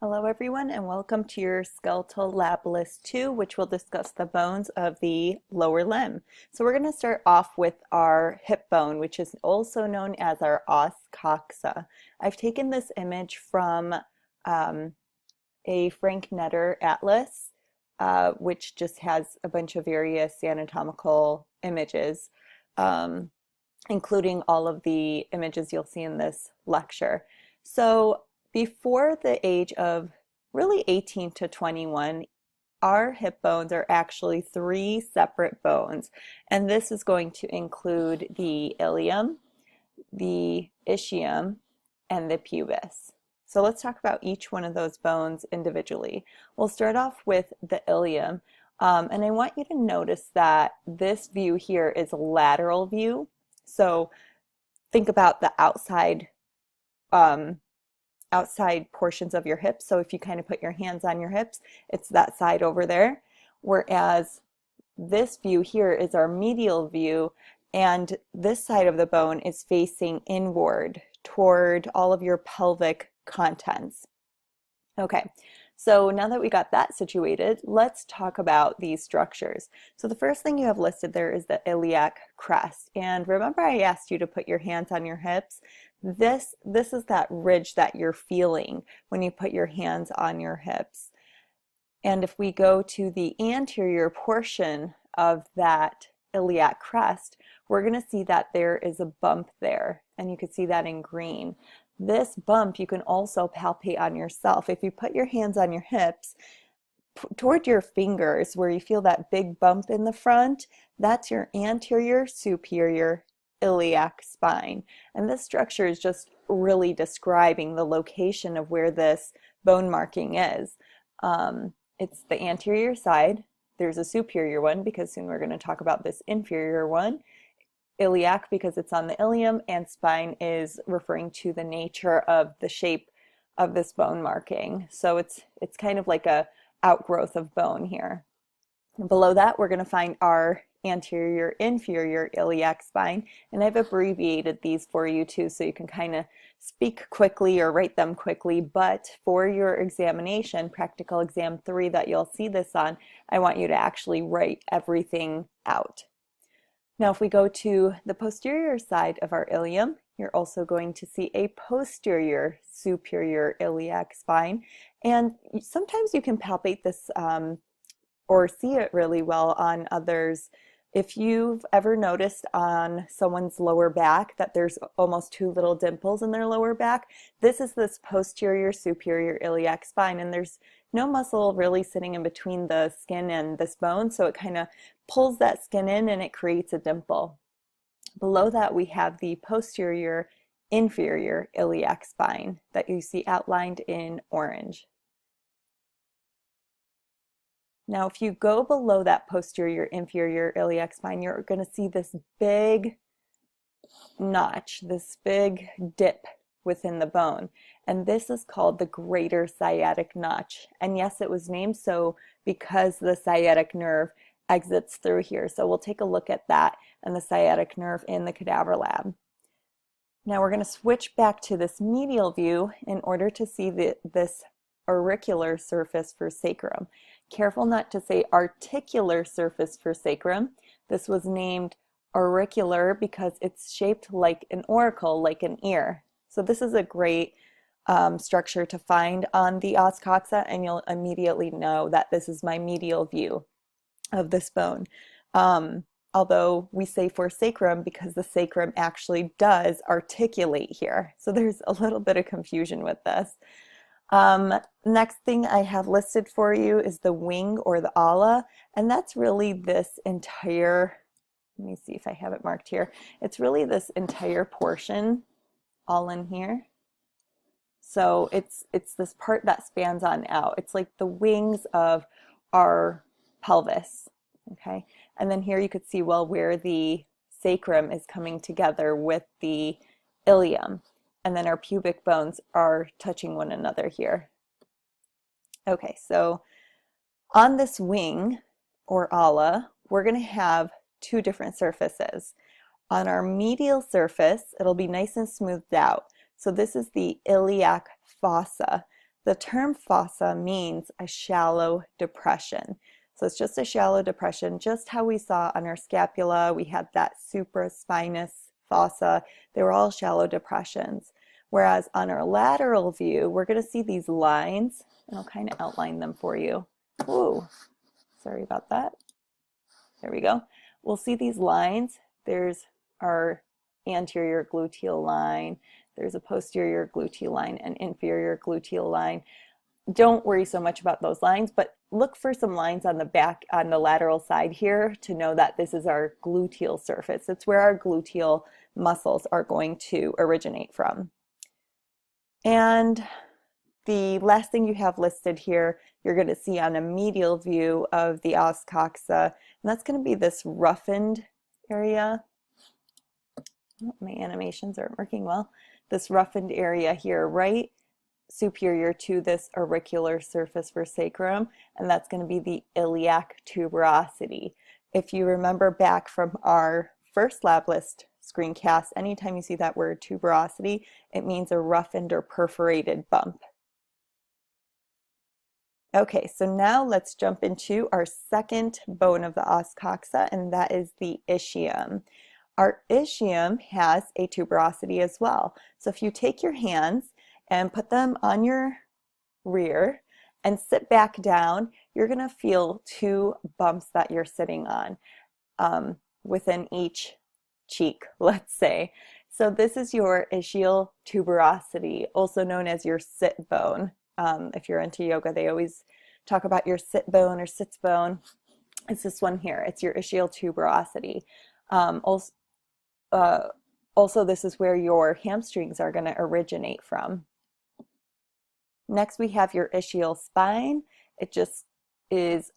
Hello everyone and welcome to your Skeletal Lab List 2, which will discuss the bones of the lower limb. So we're going to start off with our hip bone, which is also known as our os coxa. I've taken this image from a Frank Netter atlas, which just has a bunch of various anatomical images, including all of the images you'll see in this lecture. So before the age of really 18 to 21, our hip bones are actually three separate bones. And this is going to include the ilium, the ischium, and the pubis. So let's talk about each one of those bones individually. We'll start off with the ilium. And I want you to notice that this view here is a lateral view. So think about the outside portions of your hips. So if you kind of put your hands on your hips, it's that side over there. Whereas this view here is our medial view, and this side of the bone is facing inward toward all of your pelvic contents. Okay, so now that we got that situated, let's talk about these structures. So the first thing you have listed there is the iliac crest. And remember I asked you to put your hands on your hips? This is that ridge that you're feeling when you put your hands on your hips. And if we go to the anterior portion of that iliac crest, we're going to see that there is a bump there, and you can see that in green. This bump you can also palpate on yourself. If you put your hands on your hips, toward your fingers where you feel that big bump in the front, that's your anterior superior iliac spine. And this structure is just really describing the location of where this bone marking is. It's the anterior side. There's a superior one because soon we're going to talk about this inferior one. Iliac because it's on the ilium, and spine is referring to the nature of the shape of this bone marking. So it's kind of like a outgrowth of bone here. And below that we're going to find our anterior inferior iliac spine, and I've abbreviated these for you too so you can kind of speak quickly or write them quickly. But for your examination, practical exam 3 that you'll see this on, I want you to actually write everything out. Now if we go to the posterior side of our ilium, you're also going to see a posterior superior iliac spine, and sometimes you can palpate this or see it really well on others. If you've ever noticed on someone's lower back that there's almost two little dimples in their lower back, this is this posterior superior iliac spine, and there's no muscle really sitting in between the skin and this bone, so it kind of pulls that skin in and it creates a dimple. Below that we have the posterior inferior iliac spine that you see outlined in orange. Now, if you go below that posterior inferior iliac spine, you're going to see this big notch, this big dip within the bone. And this is called the greater sciatic notch. And yes, it was named so because the sciatic nerve exits through here. So we'll take a look at that and the sciatic nerve in the cadaver lab. Now we're going to switch back to this medial view in order to see this auricular surface for sacrum. Careful not to say articular surface for sacrum. This was named auricular because it's shaped like an auricle, like an ear. So this is a great structure to find on the os coxa, and you'll immediately know that this is my medial view of this bone. Although we say for sacrum because the sacrum actually does articulate here. So there's a little bit of confusion with this. Next thing I have listed for you is the wing or the ala, and that's really this entire, let me see if I have it marked here. It's really this entire portion all in here. So it's this part that spans on out. It's like the wings of our pelvis, okay? And then here you could see, well, where the sacrum is coming together with the ilium. And then our pubic bones are touching one another here. Okay, so on this wing or ala, we're going to have two different surfaces. On our medial surface, it'll be nice and smoothed out. So this is the iliac fossa. The term fossa means a shallow depression. So it's just a shallow depression, just how we saw on our scapula. We had that supraspinous fossa. They were all shallow depressions. Whereas on our lateral view, we're going to see these lines, and I'll kind of outline them for you. Ooh, sorry about that. There we go. We'll see these lines. There's our anterior gluteal line. There's a posterior gluteal line and inferior gluteal line. Don't worry so much about those lines, but look for some lines on the back, on the lateral side here, to know that this is our gluteal surface. It's where our gluteal muscles are going to originate from. And the last thing you have listed here, you're going to see on a medial view of the os coxa, and that's going to be this roughened area. Oh, my animations aren't working well. This roughened area here, right superior to this auricular surface for sacrum, and that's going to be the iliac tuberosity. If you remember back from our first lab list screencast, anytime you see that word tuberosity, it means a roughened or perforated bump. Okay, so now let's jump into our second bone of the os coxa, and that is the ischium. Our ischium has a tuberosity as well. So if you take your hands and put them on your rear and sit back down, you're going to feel two bumps that you're sitting on within each cheek, let's say. So this is your ischial tuberosity, also known as your sit bone. If you're into yoga, they always talk about your sit bone or sits bone. It's this one here. It's your ischial tuberosity. Also, this is where your hamstrings are going to originate from. Next, we have your ischial spine. It just is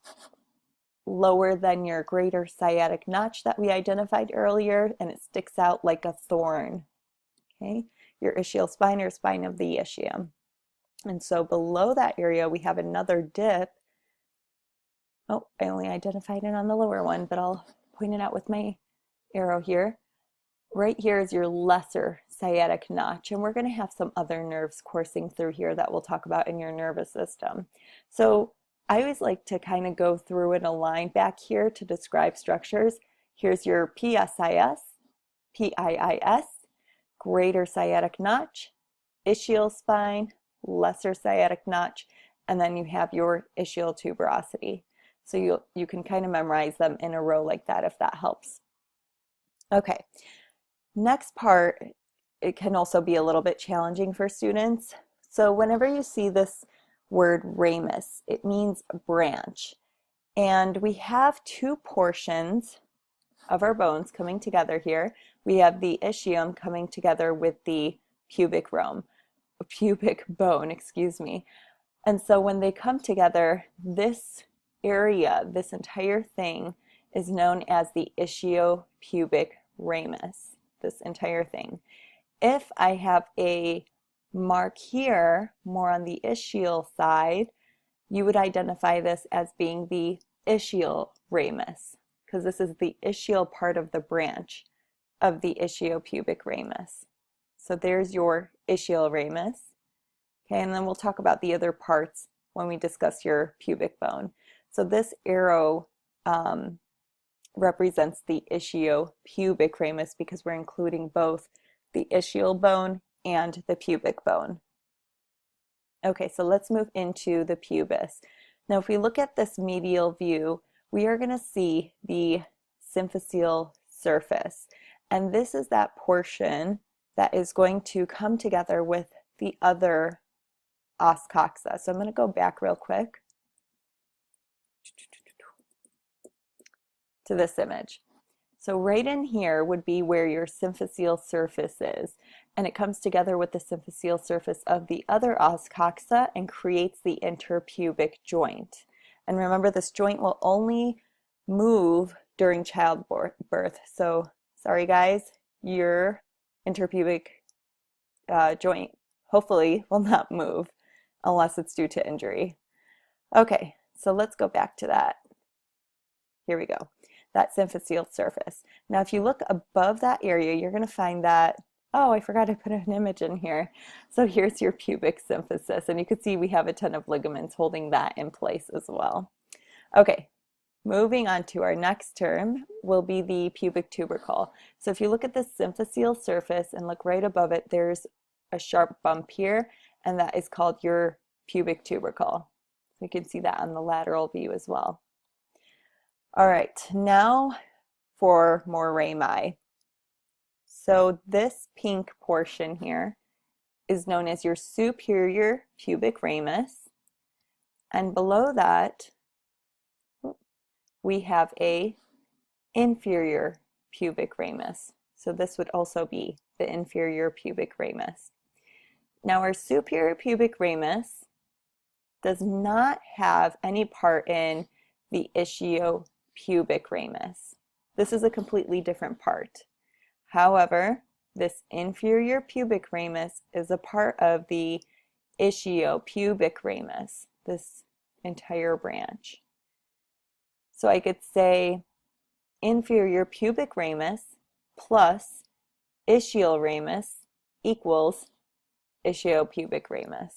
lower than your greater sciatic notch that we identified earlier, and it sticks out like a thorn. Okay, your ischial spine or spine of the ischium. And so below that area, we have another dip. Oh, I only identified it on the lower one, but I'll point it out with my arrow here. Right here is your lesser sciatic notch, and we're going to have some other nerves coursing through here that we'll talk about in your nervous system. So I always like to kind of go through and align back here to describe structures. Here's your PSIS, PIIS, greater sciatic notch, ischial spine, lesser sciatic notch, and then you have your ischial tuberosity. So you can kind of memorize them in a row like that if that helps. Okay. Next part, it can also be a little bit challenging for students. So whenever you see this word ramus, it means branch. And we have two portions of our bones coming together here. We have the ischium coming together with the pubic bone, excuse me. And so when they come together, this area, this entire thing, is known as the ischiopubic ramus. This entire thing. If I have a mark here, more on the ischial side, you would identify this as being the ischial ramus, because this is the ischial part of the branch of the ischiopubic ramus. So there's your ischial ramus. Okay, and then we'll talk about the other parts when we discuss your pubic bone. So this arrow represents the ischiopubic ramus because we're including both the ischial bone and the pubic bone. Okay, so let's move into the pubis. Now, if we look at this medial view, we are going to see the symphyseal surface. And this is that portion that is going to come together with the other os coxa. So I'm going to go back real quick to this image. So right in here would be where your symphyseal surface is, and it comes together with the symphyseal surface of the other os coxa and creates the interpubic joint. And remember, this joint will only move during childbirth. So sorry guys, your interpubic joint hopefully will not move unless it's due to injury. Okay, so let's go back to that. Here we go. That symphyseal surface. Now, if you look above that area, you're going to find that Oh, I forgot to put an image in here. So here's your pubic symphysis, and you can see we have a ton of ligaments holding that in place as well. Okay, moving on to our next term will be the pubic tubercle. So if you look at the symphyseal surface and look right above it, there's a sharp bump here, and that is called your pubic tubercle. You can see that on the lateral view as well. All right, now for more rami. So this pink portion here is known as your superior pubic ramus, and below that we have a inferior pubic ramus. So this would also be the inferior pubic ramus. Now our superior pubic ramus does not have any part in the ischiopubic ramus. This is a completely different part. However, this inferior pubic ramus is a part of the ischiopubic ramus, this entire branch. So I could say inferior pubic ramus plus ischial ramus equals ischiopubic ramus.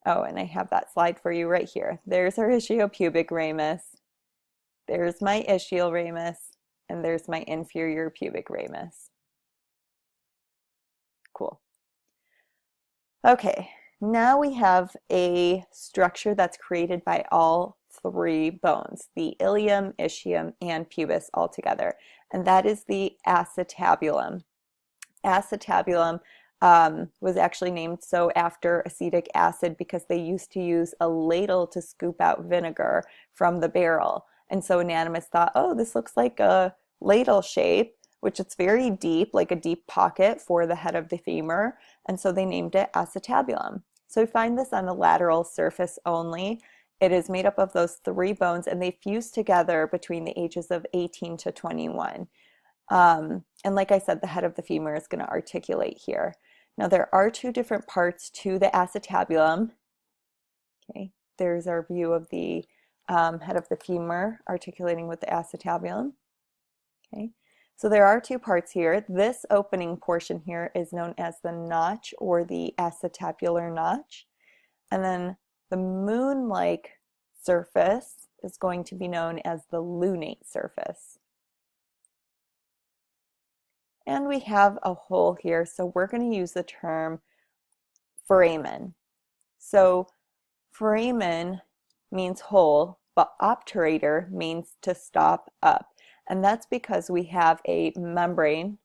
Oh, and I have that slide for you right here. There's our ischiopubic ramus. There's my ischial ramus, and there's my inferior pubic ramus. Cool. Okay, now we have a structure that's created by all three bones, the ilium, ischium, and pubis all together, and that is the acetabulum. Acetabulum was actually named so after acetic acid because they used to use a ladle to scoop out vinegar from the barrel. And so anatomists thought, oh, this looks like a ladle shape, which it's very deep, like a deep pocket for the head of the femur. And so they named it acetabulum. So we find this on the lateral surface only. It is made up of those three bones, and they fuse together between the ages of 18 to 21. And like I said, the head of the femur is going to articulate here. Now there are two different parts to the acetabulum. Okay, there's our view of the head of the femur articulating with the acetabulum. Okay, so there are two parts here. This opening portion here is known as the notch or the acetabular notch. And then the moon-like surface is going to be known as the lunate surface. And we have a hole here, so we're going to use the term foramen. So foramen means hole, but obturator means to stop up. And that's because we have a membrane.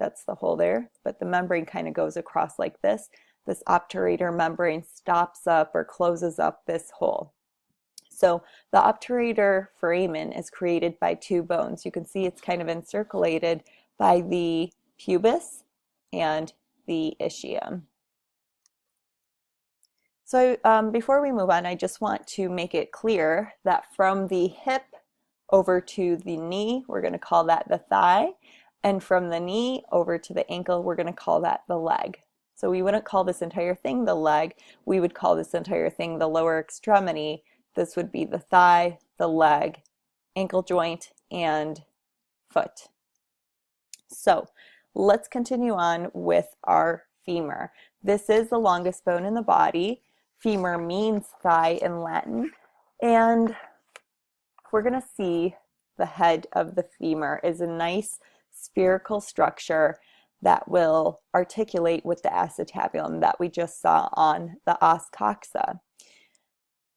That's the hole there, but the membrane kind of goes across like this. This obturator membrane stops up or closes up this hole. So the obturator foramen is created by two bones. You can see it's kind of encirculated by the pubis and the ischium. So before we move on, I just want to make it clear that from the hip over to the knee, we're going to call that the thigh. And from the knee over to the ankle, we're going to call that the leg. So we wouldn't call this entire thing the leg. We would call this entire thing the lower extremity. This would be the thigh, the leg, ankle joint, and foot. So let's continue on with our femur. This is the longest bone in the body. Femur means thigh in Latin. And we're going to see the head of the femur is a nice spherical structure that will articulate with the acetabulum that we just saw on the os coxa.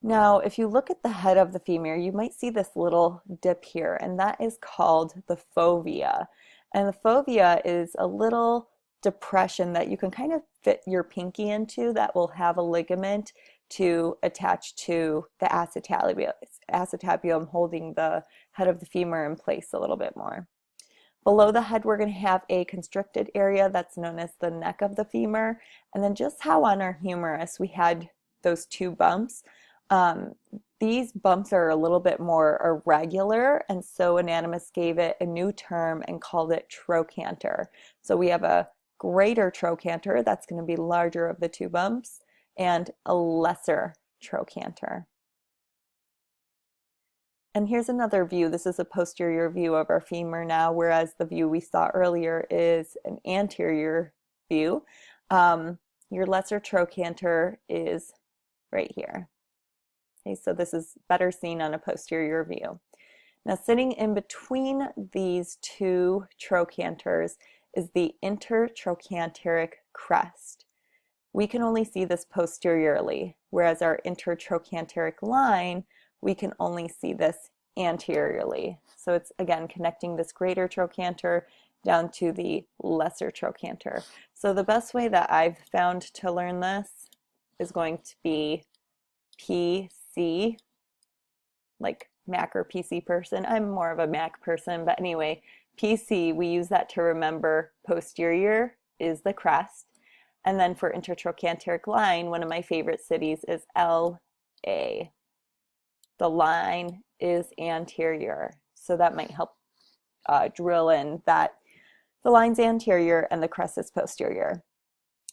Now, if you look at the head of the femur, you might see this little dip here, and that is called the fovea. And the fovea is a little depression that you can kind of fit your pinky into that will have a ligament to attach to the acetabulum, holding the head of the femur in place a little bit more. Below the head, we're going to have a constricted area that's known as the neck of the femur. And then just how on our humerus we had those two bumps, these bumps are a little bit more irregular, and so anatomists gave it a new term and called it trochanter. So we have a greater trochanter, that's going to be larger of the two bumps, and a lesser trochanter. And here's another view. This is a posterior view of our femur now, whereas the view we saw earlier is an anterior view. Your lesser trochanter is right here. Okay, so this is better seen on a posterior view. Now, sitting in between these two trochanters is the intertrochanteric crest. We can only see this posteriorly, whereas our intertrochanteric line, we can only see this anteriorly. So it's, again, connecting this greater trochanter down to the lesser trochanter. So the best way that I've found to learn this is going to be PC, like Mac or PC person. I'm more of a Mac person, but anyway, PC, we use that to remember posterior is the crest. And then for intertrochanteric line, one of my favorite cities is LA. The line is anterior. So that might help drill in that the line's anterior and the crest is posterior.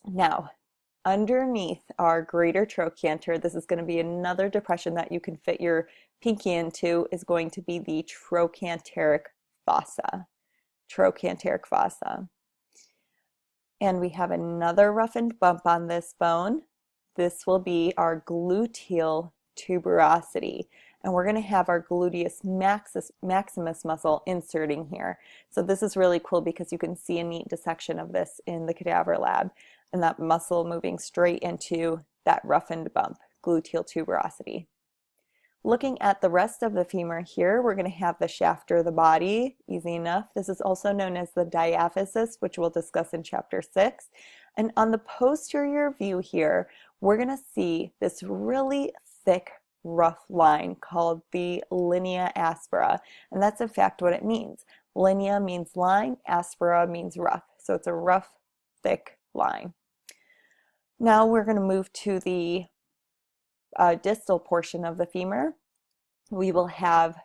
Now, underneath our greater trochanter, this is going to be another depression that you can fit your pinky into, is going to be the trochanteric fossa. Trochanteric fossa. And we have another roughened bump on this bone. This will be our gluteal tuberosity. And we're going to have our gluteus maximus muscle inserting here. So this is really cool because you can see a neat dissection of this in the cadaver lab, and that muscle moving straight into that roughened bump, gluteal tuberosity. Looking at the rest of the femur here, we're going to have the shaft of the body, easy enough. This is also known as the diaphysis, which we'll discuss in chapter 6. And on the posterior view here, we're going to see this really thick, rough line called the linea aspera. And that's in fact what it means. Linea means line, aspera means rough. So it's a rough, thick line. Now we're going to move to the distal portion of the femur. We will have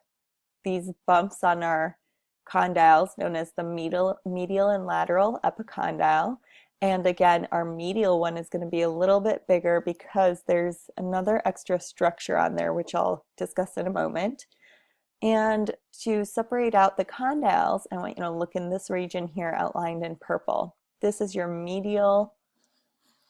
these bumps on our condyles known as the medial and lateral epicondyle. And again, our medial one is going to be a little bit bigger because there's another extra structure on there, which I'll discuss in a moment. And to separate out the condyles, I want you to look in this region here outlined in purple. This is your medial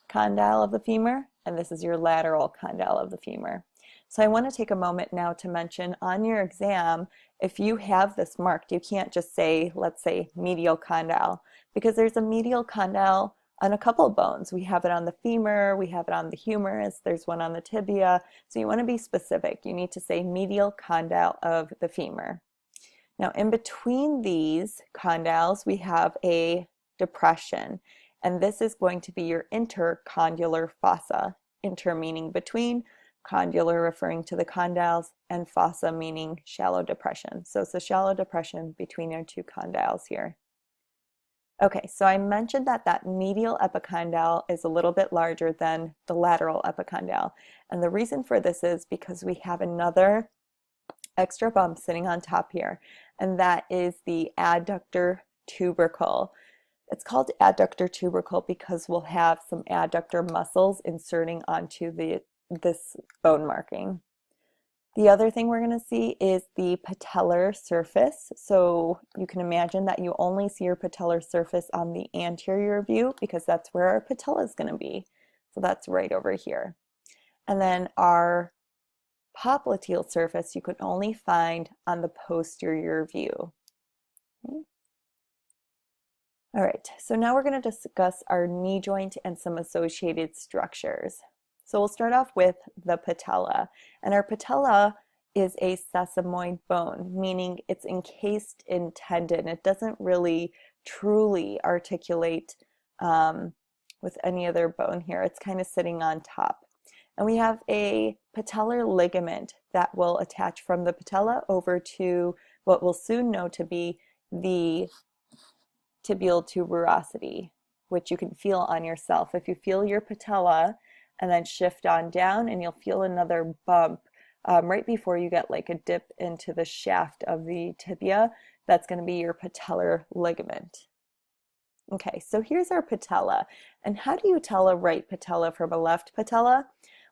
condyle of the femur, and this is your lateral condyle of the femur. So I want to take a moment now to mention on your exam, if you have this marked, you can't just say, let's say, medial condyle, because there's a medial condyle on a couple of bones. We have it on the femur, we have it on the humerus, there's one on the tibia. So you want to be specific. You need to say medial condyle of the femur. Now in between these condyles, we have a depression. And this is going to be your intercondylar fossa. Inter meaning between, condylar referring to the condyles, and fossa meaning shallow depression. So it's a shallow depression between your two condyles here. Okay, so I mentioned that that medial epicondyle is a little bit larger than the lateral epicondyle. And the reason for this is because we have another extra bump sitting on top here, and that is the adductor tubercle. It's called adductor tubercle because we'll have some adductor muscles inserting onto this bone marking. The other thing we're going to see is the patellar surface. So you can imagine that you only see your patellar surface on the anterior view because that's where our patella is going to be. So that's right over here. And then our popliteal surface you can only find on the posterior view. Okay. All right, so now we're going to discuss our knee joint and some associated structures. So we'll start off with the patella. And our patella is a sesamoid bone, meaning it's encased in tendon. It doesn't really truly articulate with any other bone here. It's kind of sitting on top. And we have a patellar ligament that will attach from the patella over to what we'll soon know to be the tibial tuberosity, which you can feel on yourself. If you feel your patella and then shift on down, and you'll feel another bump right before you get like a dip into the shaft of the tibia, that's going to be your patellar ligament. Okay, so here's our patella. And how do you tell a right patella from a left patella?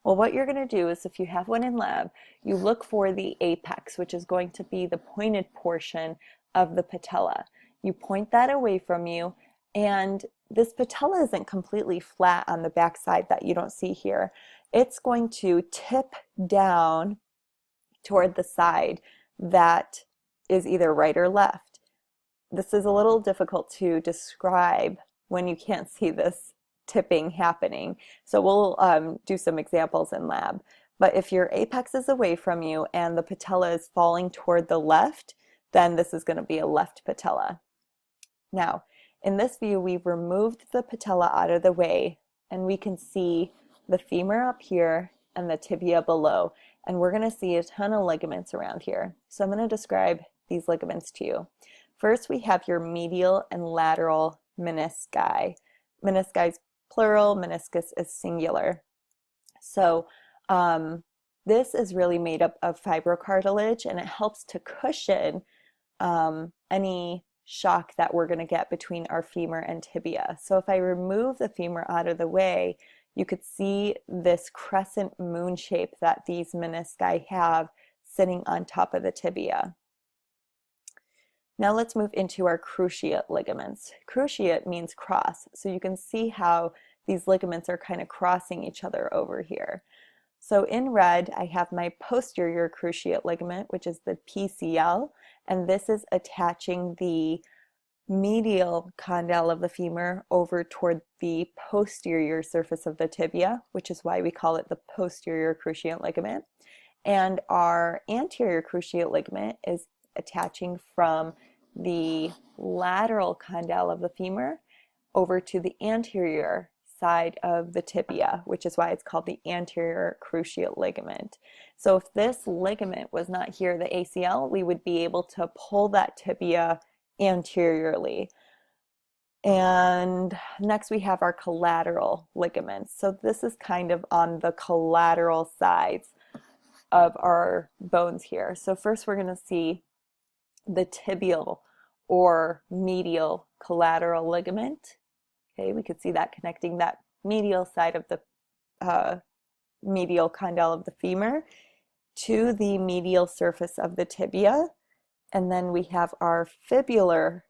Well, what you're going to do is, if you have one in lab, you look for the apex, which is going to be the pointed portion of the patella. You point that away from you, and this patella isn't completely flat on the back side that you don't see here. It's going to tip down toward the side that is either right or left. This is a little difficult to describe when you can't see this tipping happening. So we'll do some examples in lab. But if your apex is away from you and the patella is falling toward the left, then this is going to be a left patella. Now, in this view, we've removed the patella out of the way, and we can see the femur up here and the tibia below. And we're going to see a ton of ligaments around here. So I'm going to describe these ligaments to you. First, we have your medial and lateral menisci. Menisci is plural, meniscus is singular. So this is really made up of fibrocartilage, and it helps to cushion any shock that we're going to get between our femur and tibia. So if I remove the femur out of the way, you could see this crescent moon shape that these menisci have sitting on top of the tibia. Now let's move into our cruciate ligaments. Cruciate means cross, so you can see how these ligaments are kind of crossing each other over here. So in red, I have my posterior cruciate ligament, which is the PCL, and this is attaching the medial condyle of the femur over toward the posterior surface of the tibia, which is why we call it the posterior cruciate ligament. And our anterior cruciate ligament is attaching from the lateral condyle of the femur over to the anterior side of the tibia, which is why it's called the anterior cruciate ligament. So if this ligament was not here, the ACL, we would be able to pull that tibia anteriorly. And next we have our collateral ligaments. So this is kind of on the collateral sides of our bones here. So first we're going to see the tibial or medial collateral ligament. Okay, we could see that connecting that medial side of the medial condyle of the femur to the medial surface of the tibia. And then we have our fibular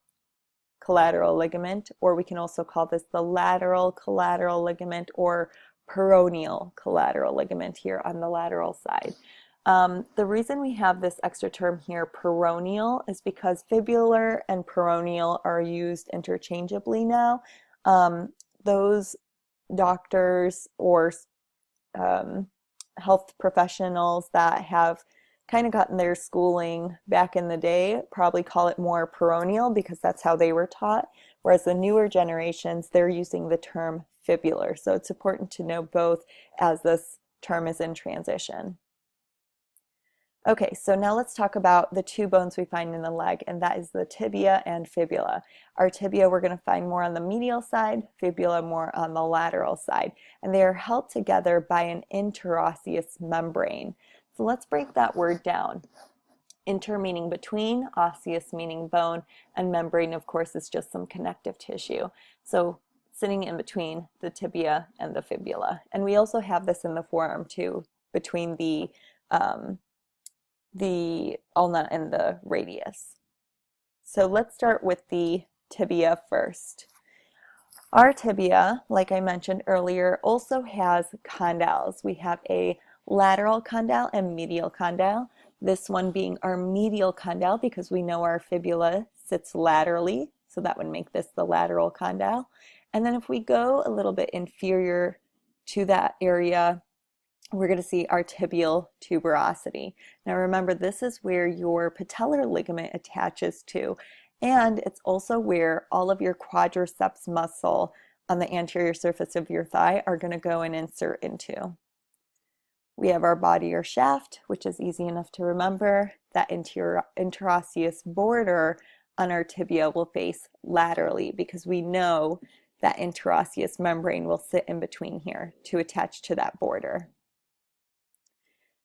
collateral ligament, or we can also call this the lateral collateral ligament or peroneal collateral ligament here on the lateral side. The reason we have this extra term here, peroneal, is because fibular and peroneal are used interchangeably now. Those doctors or health professionals that have kind of gotten their schooling back in the day probably call it more peroneal because that's how they were taught, whereas the newer generations, they're using the term fibular. So it's important to know both as this term is in transition. Okay, so now let's talk about the two bones we find in the leg, and that is the tibia and fibula. Our tibia we're going to find more on the medial side, fibula more on the lateral side, and they are held together by an interosseous membrane. So let's break that word down. Inter meaning between, osseous meaning bone, and membrane, of course, is just some connective tissue. So sitting in between the tibia and the fibula. And we also have this in the forearm too, between the ulna and the radius. So let's start with the tibia first. Our tibia, like I mentioned earlier, also has condyles. We have a lateral condyle and medial condyle. This one being our medial condyle because we know our fibula sits laterally, so that would make this the lateral condyle. And then if we go a little bit inferior to that area, we're going to see our tibial tuberosity. Now remember, this is where your patellar ligament attaches to, and it's also where all of your quadriceps muscle on the anterior surface of your thigh are going to go and insert into. We have our body or shaft, which is easy enough to remember. That interosseous border on our tibia will face laterally because we know that interosseous membrane will sit in between here to attach to that border.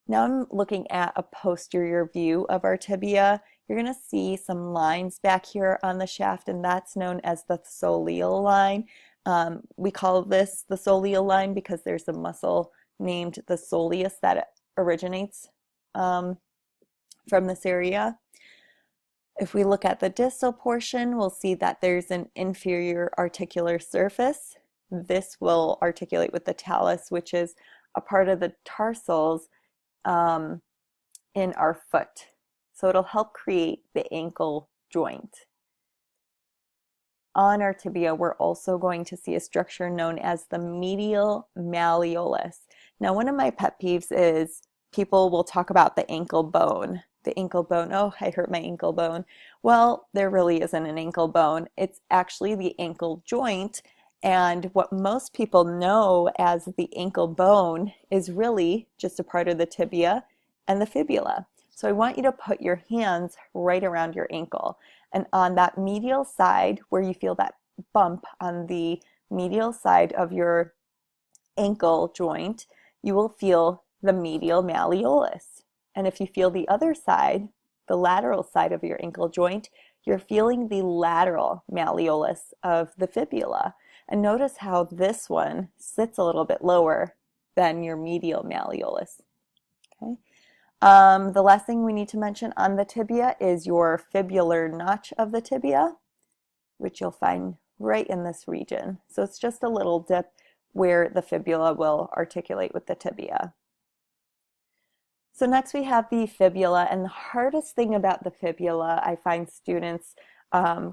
Now I'm looking at a posterior view of our tibia. You're going to see some lines back here on the shaft, and that's known as the soleal line. We call this the soleal line because there's a muscle named the soleus that originates from this area. If we look at the distal portion, we'll see that there's an inferior articular surface. This will articulate with the talus, which is a part of the tarsals in our foot. So it'll help create the ankle joint. On our tibia, we're also going to see a structure known as the medial malleolus. Now, one of my pet peeves is people will talk about the ankle bone. The ankle bone, oh, I hurt my ankle bone. Well, there really isn't an ankle bone. It's actually the ankle joint. And what most people know as the ankle bone is really just a part of the tibia and the fibula. So I want you to put your hands right around your ankle. And on that medial side, where you feel that bump on the medial side of your ankle joint, you will feel the medial malleolus. And if you feel the other side, the lateral side of your ankle joint, you're feeling the lateral malleolus of the fibula. And notice how this one sits a little bit lower than your medial malleolus. Okay. The last thing we need to mention on the tibia is your fibular notch of the tibia, which you'll find right in this region. So it's just a little dip where the fibula will articulate with the tibia. So next we have the fibula, and the hardest thing about the fibula I find students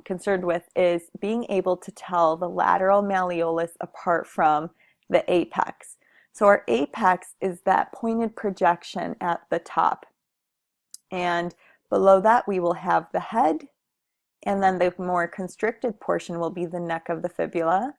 concerned with is being able to tell the lateral malleolus apart from the apex. So our apex is that pointed projection at the top. And below that we will have the head, and then the more constricted portion will be the neck of the fibula.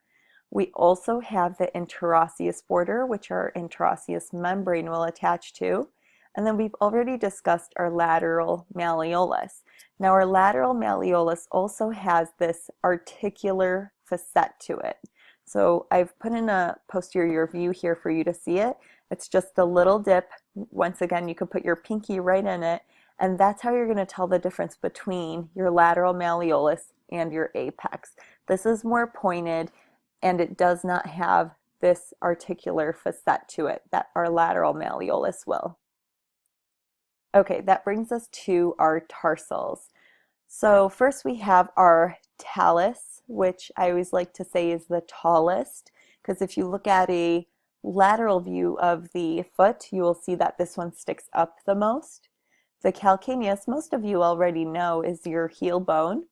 We also have the interosseous border, which our interosseous membrane will attach to. And then we've already discussed our lateral malleolus. Now our lateral malleolus also has this articular facet to it. So I've put in a posterior view here for you to see it. It's just a little dip. Once again, you could put your pinky right in it, and that's how you're going to tell the difference between your lateral malleolus and your apex. This is more pointed, and it does not have this articular facet to it that our lateral malleolus will. Okay, that brings us to our tarsals. So first we have our talus, which I always like to say is the tallest, because if you look at a lateral view of the foot, you will see that this one sticks up the most. The calcaneus, most of you already know, is your heel bone.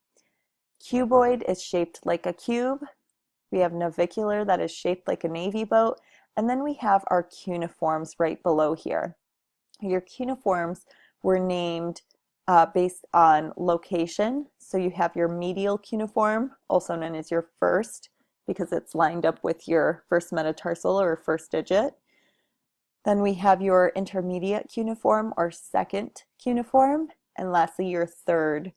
Cuboid is shaped like a cube. We have navicular that is shaped like a navy boat. And then we have our cuneiforms right below here. Your cuneiforms were named based on location. So you have your medial cuneiform, also known as your first, because it's lined up with your first metatarsal or first digit. Then we have your intermediate cuneiform or second cuneiform. And lastly, your third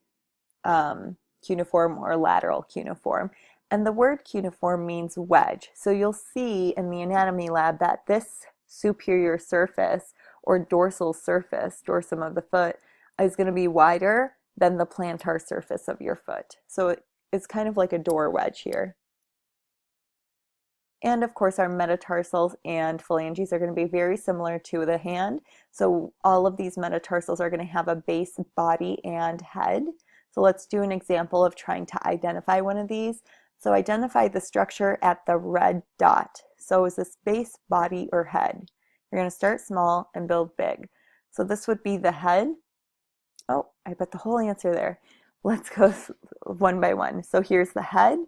cuneiform or lateral cuneiform. And the word cuneiform means wedge. So you'll see in the anatomy lab that this superior surface or dorsal surface, dorsum of the foot, is going to be wider than the plantar surface of your foot. So it's kind of like a door wedge here. And of course our metatarsals and phalanges are going to be very similar to the hand. So all of these metatarsals are going to have a base, body, and head. So let's do an example of trying to identify one of these. So identify the structure at the red dot. So is this base, body, or head? You're going to start small and build big. So this would be the head. Oh, I put the whole answer there. Let's go one by one. So here's the head.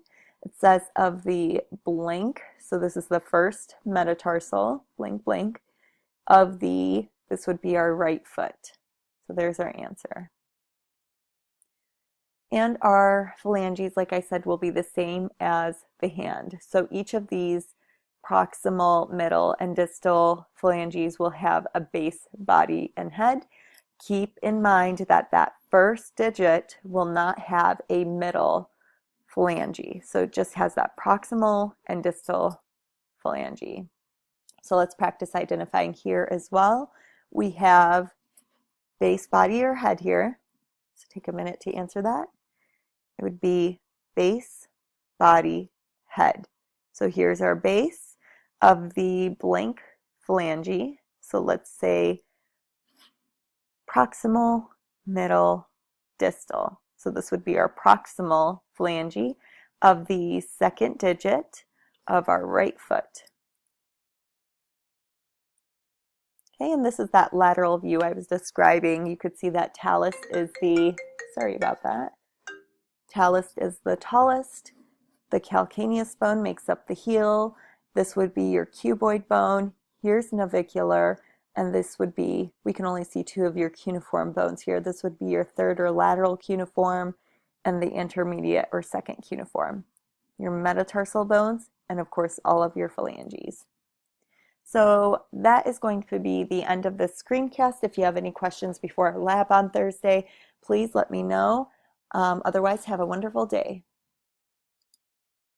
It says of the blink. So this is the first metatarsal, blink, blink, of the, this would be our right foot. So there's our answer. And our phalanges, like I said, will be the same as the hand. So each of these proximal, middle, and distal phalanges will have a base, body, and head. Keep in mind that that first digit will not have a middle phalange. So it just has that proximal and distal phalange. So let's practice identifying here as well. We have base, body, or head here. So take a minute to answer that. It would be base, body, head. So here's our base of the blink phalange. So let's say proximal, middle, distal. So this would be our proximal phalange of the second digit of our right foot. Okay, and this is that lateral view I was describing. You could see that talus is the, sorry about that, talus is the tallest. The calcaneus bone makes up the heel. This would be your cuboid bone. Here's navicular, and this would be, we can only see two of your cuneiform bones here. This would be your third or lateral cuneiform and the intermediate or second cuneiform. Your metatarsal bones, and of course all of your phalanges. So that is going to be the end of this screencast. If you have any questions before our lab on Thursday, please let me know. Otherwise, have a wonderful day.